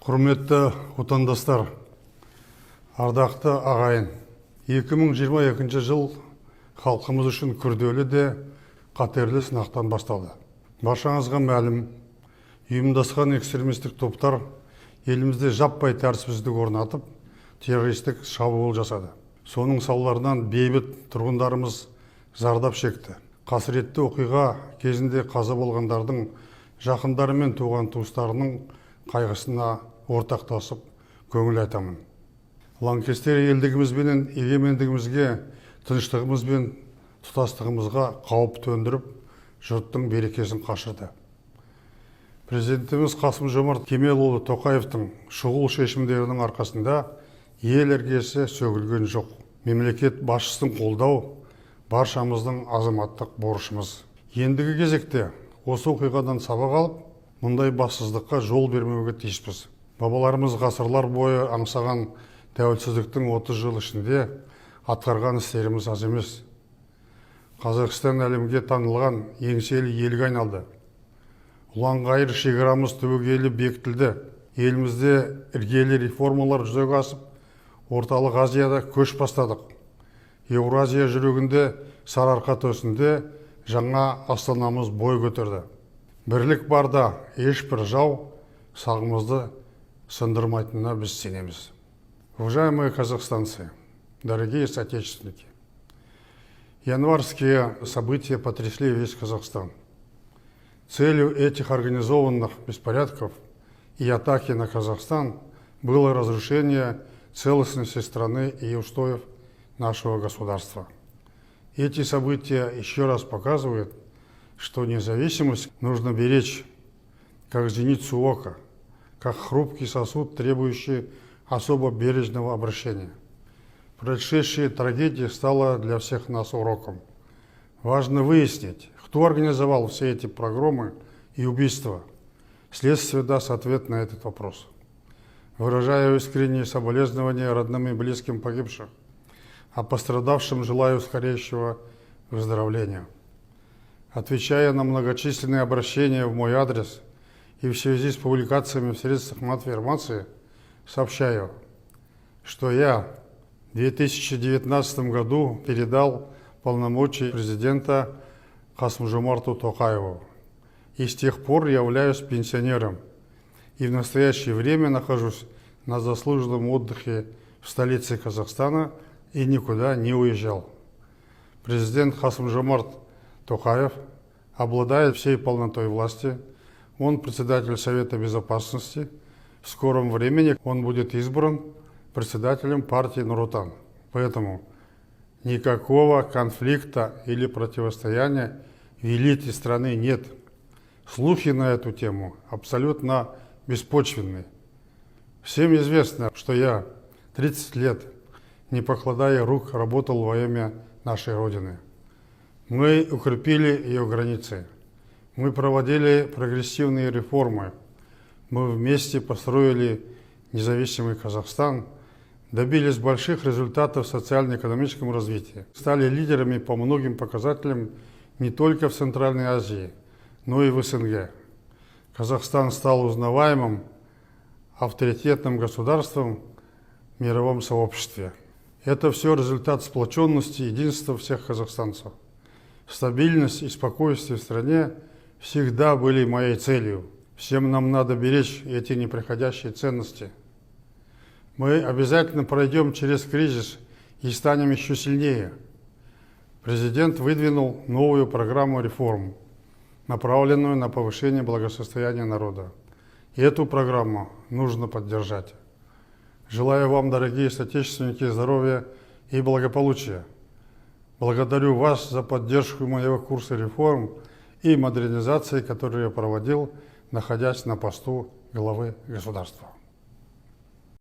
Құрметті отандастар, ардақты ағайын, 2022 жыл халқымыз үшін күрделі де қатерлі сынақтан басталды. Баршаңызға мәлім, ұйымдасқан экстремистік топтар елімізде жаппай тәртіпсіздік орнатып, террористік шабуыл жасады. Соның салдарынан бейбіт тұрғындарымыз зардап шекті. Қасіретті оқиға кезінде қаза болғандардың жақындары мен туған туыстарының қайғысына ортақтасып көңіл айтамын. Лаңкестер елдігіміз бен егемендігімізге, тыныштығымыз бен тұтастығымызға қауіп төндіріп, жұрттың берекесін қашырды. Президентіміз Қасым-Жомарт Кемелұлы Тоқаевтың шұғыл шешімдерінің арқасында ел іргесі сөгілген жоқ. Мемлекет басшысын қолдау баршамыздың азаматтық борышымыз. Ендігі кезекте осы оқиғадан сабақ алып, мұндай бассыздыққа жол бермеуге тиіспіз. Бабаларымыз ғасырлар бойы аңсаған тәуелсіздіктің 30 жыл ішінде атқарған істеріміз аз емес. Қазақстан әлемге танылған еңселі елге айналды. Ұлан-ғайыр шекарамыз түбегейлі бекітілді. Елімізде іргелі реформалар жүзеге асып, Орталық Азияда көш бастадық. Еуразия жүрегінде сарыарқа төсінде жаңа астанамыз бой көтерді. Бірлік барда ешбір жау сағымызды сындырмайтынына біз сенеміз. Уважаемые казахстанцы, дорогие соотечественники, январские события потрясли весь Казахстан. Целью этих организованных беспорядков и атаки на Казахстан было разрушение целостности страны и устоев нашего государства. Эти события еще раз показывают, что независимость нужно беречь, как зеницу ока, как хрупкий сосуд, требующий особо бережного обращения. Происшедшая трагедия стала для всех нас уроком. Важно выяснить, кто организовал все эти погромы и убийства. Следствие даст ответ на этот вопрос. Выражаю искренние соболезнования родным и близким погибших, а пострадавшим желаю скорейшего выздоровления. Отвечая на многочисленные обращения в мой адрес и в связи с публикациями в средствах массовой информации, сообщаю, что я в 2019 году передал полномочия президента Қасым-Жомарту Тоқаеву. И с тех пор являюсь пенсионером и в настоящее время нахожусь на заслуженном отдыхе в столице Казахстана и никуда не уезжал. Президент Қасым-Жомарт Тоқаев обладает всей полнотой власти. Он председатель Совета Безопасности. В скором времени он будет избран председателем партии Нур-Отан. Поэтому никакого конфликта или противостояния в элите страны нет. Слухи на эту тему абсолютно беспочвенны. Всем известно, что я 30 лет, не покладая рук, работал во имя нашей Родины. Мы укрепили ее границы. Мы проводили прогрессивные реформы. Мы вместе построили независимый Казахстан, добились больших результатов в социально-экономическом развитии. Стали лидерами по многим показателям не только в Центральной Азии, но и в СНГ. Казахстан стал узнаваемым, авторитетным государством в мировом сообществе. Это все результат сплоченности и единства всех казахстанцев. Стабильность и спокойствие в стране всегда были моей целью. Всем нам надо беречь эти неприходящие ценности. Мы обязательно пройдем через кризис и станем еще сильнее. Президент выдвинул новую программу реформ, направленную на повышение благосостояния народа. И эту программу нужно поддержать. Желаю вам, дорогие соотечественники, здоровья и благополучия. Благодарю вас за поддержку моего курса реформ и модернизации, который я проводил, находясь на посту главы государства.